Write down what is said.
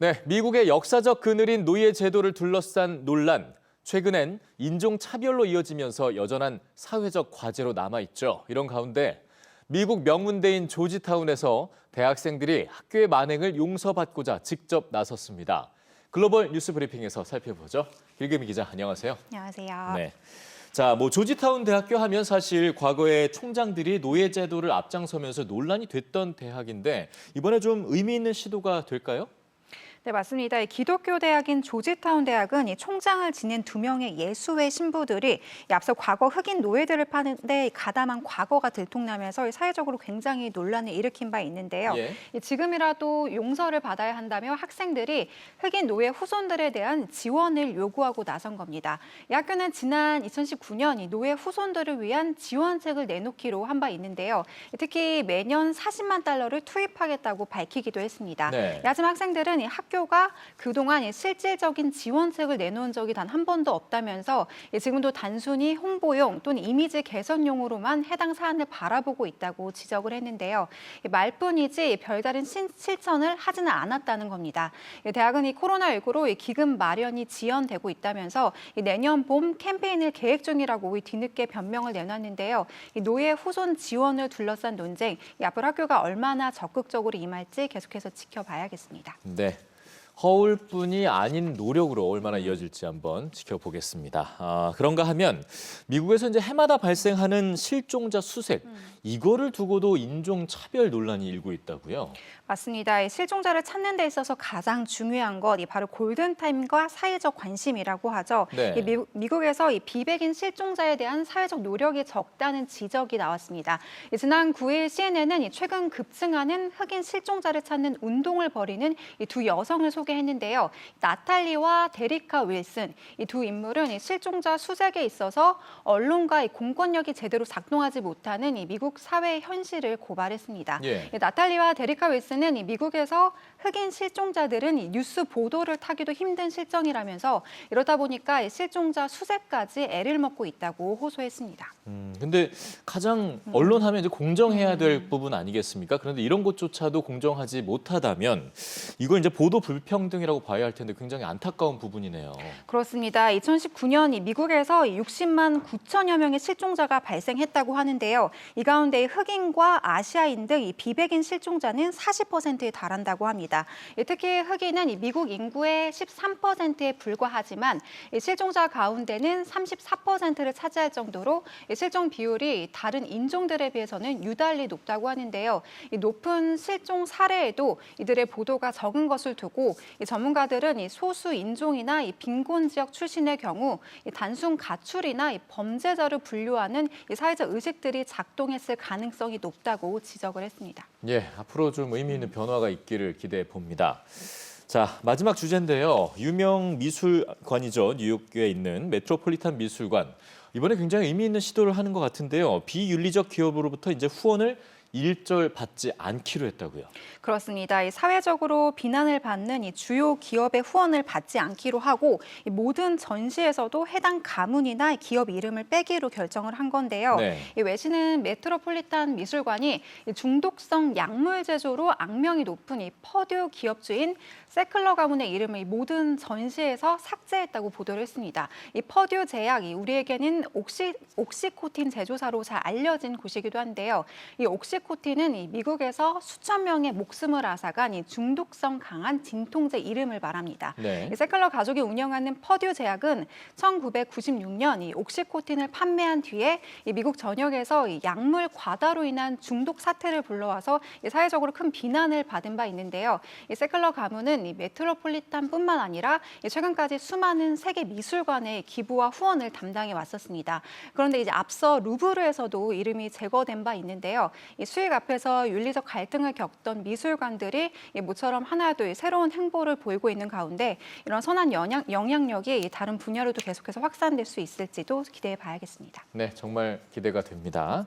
네, 미국의 역사적 그늘인 노예 제도를 둘러싼 논란. 최근엔 인종차별로 이어지면서 여전한 사회적 과제로 남아있죠. 이런 가운데 미국 명문대인 조지타운에서 대학생들이 학교의 만행을 용서받고자 직접 나섰습니다. 글로벌 뉴스 브리핑에서 살펴보죠. 길금희 기자, 안녕하세요. 안녕하세요. 네. 자, 조지타운 대학교 하면 사실 과거에 총장들이 노예 제도를 앞장서면서 논란이 됐던 대학인데 이번에 좀 의미 있는 시도가 될까요? 네, 맞습니다. 이 기독교 대학인 조지타운 대학은 이 총장을 지낸 2명의 예수회 신부들이 앞서 과거 흑인 노예들을 파는데 가담한 과거가 들통나면서 사회적으로 굉장히 논란을 일으킨 바 있는데요. 예. 지금이라도 용서를 받아야 한다며 학생들이 흑인 노예 후손들에 대한 지원을 요구하고 나선 겁니다. 이 학교는 지난 2019년 이 노예 후손들을 위한 지원책을 내놓기로 한 바 있는데요. 특히 매년 40만 달러를 투입하겠다고 밝히기도 했습니다. 네. 하지만 학생들은 이 학교가 그동안 실질적인 지원책을 내놓은 적이 단 한 번도 없다면서 지금도 단순히 홍보용 또는 이미지 개선용으로만 해당 사안을 바라보고 있다고 지적을 했는데요. 말뿐이지 별다른 실천을 하지는 않았다는 겁니다. 대학은 이 코로나19로 기금 마련이 지연되고 있다면서 내년 봄 캠페인을 계획 중이라고 뒤늦게 변명을 내놨는데요. 노예 후손 지원을 둘러싼 논쟁, 앞으로 학교가 얼마나 적극적으로 임할지 계속해서 지켜봐야겠습니다. 네. 허울뿐이 아닌 노력으로 얼마나 이어질지 한번 지켜보겠습니다. 그런가 하면 미국에서 이제 해마다 발생하는 실종자 수색, 이거를 두고도 인종차별 논란이 일고 있다고요? 맞습니다. 이 실종자를 찾는 데 있어서 가장 중요한 것, 바로 골든타임과 사회적 관심이라고 하죠. 네. 미국에서 이 비백인 실종자에 대한 사회적 노력이 적다는 지적이 나왔습니다. 지난 9일 CNN은 최근 급증하는 흑인 실종자를 찾는 운동을 벌이는 이 두 여성을 소개했는데요. 나탈리와 데리카 윌슨, 이 두 인물은 실종자 수색에 있어서 언론과 공권력이 제대로 작동하지 못하는 이 미국 사회의 현실을 고발했습니다. 예. 나탈리와 데리카 윌슨은 이 미국에서 흑인 실종자들은 이 뉴스 보도를 타기도 힘든 실정이라면서 이러다 보니까 실종자 수색까지 애를 먹고 있다고 호소했습니다. 근데 가장 언론하면 이제 공정해야 될 부분 아니겠습니까? 그런데 이런 것조차도 공정하지 못하다면 이걸 이제 보도 불평등이라고 봐야 할 텐데 굉장히 안타까운 부분이네요. 그렇습니다. 2019년 이 미국에서 60만 9천여 명의 실종자가 발생했다고 하는데요. 이 가운데 흑인과 아시아인 등 이 비백인 실종자는 40%에 달한다고 합니다. 특히 흑인은 이 미국 인구의 13%에 불과하지만 실종자 가운데는 34%를 차지할 정도로 실종 비율이 다른 인종들에 비해서는 유달리 높다고 하는데요. 이 높은 실종 사례에도 이들의 보도가 적은 것을 두고 전문가들은 이 소수 인종이나 이 빈곤 지역 출신의 경우 단순 가출이나 범죄자를 분류하는 사회적 의식들이 작동했을 가능성이 높다고 지적을 했습니다. 예, 앞으로 좀 의미 있는 변화가 있기를 기대해 봅니다. 자, 마지막 주제인데요. 유명 미술관이죠. 뉴욕에 있는 메트로폴리탄 미술관. 이번에 굉장히 의미 있는 시도를 하는 것 같은데요. 비윤리적 기업으로부터 이제 후원을 일절 받지 않기로 했다고요. 그렇습니다. 이 사회적으로 비난을 받는 이 주요 기업의 후원을 받지 않기로 하고 이 모든 전시에서도 해당 가문이나 기업 이름을 빼기로 결정을 한 건데요. 네. 이 외신은 메트로폴리탄 미술관이 이 중독성 약물 제조로 악명이 높은 이 퍼듀 기업주인 세클러 가문의 이름을 이 모든 전시에서 삭제했다고 보도를 했습니다. 이 퍼듀 제약이 우리에게는 옥시코틴 제조사로 잘 알려진 곳이기도 한데요. 이 옥시코틴은 이 미국에서 수천 명의 목숨을 앗아간 이 중독성 강한 진통제 이름을 말합니다. 네. 이 세클러 가족이 운영하는 퍼듀 제약은 1996년 이 옥시코틴을 판매한 뒤에 이 미국 전역에서 이 약물 과다로 인한 중독 사태를 불러와서 이 사회적으로 큰 비난을 받은 바 있는데요. 이 세클러 가문은 이 메트로폴리탄뿐만 아니라 이 최근까지 수많은 세계 미술관의 기부와 후원을 담당해 왔었습니다. 그런데 이제 앞서 루브르에서도 이름이 제거된 바 있는데요. 이 수익 앞에서 윤리적 갈등을 겪던 미술관들이 모처럼 하나둘 새로운 행보를 보이고 있는 가운데 이런 선한 영향력이 다른 분야로도 계속해서 확산될 수 있을지도 기대해 봐야겠습니다. 네, 정말 기대가 됩니다.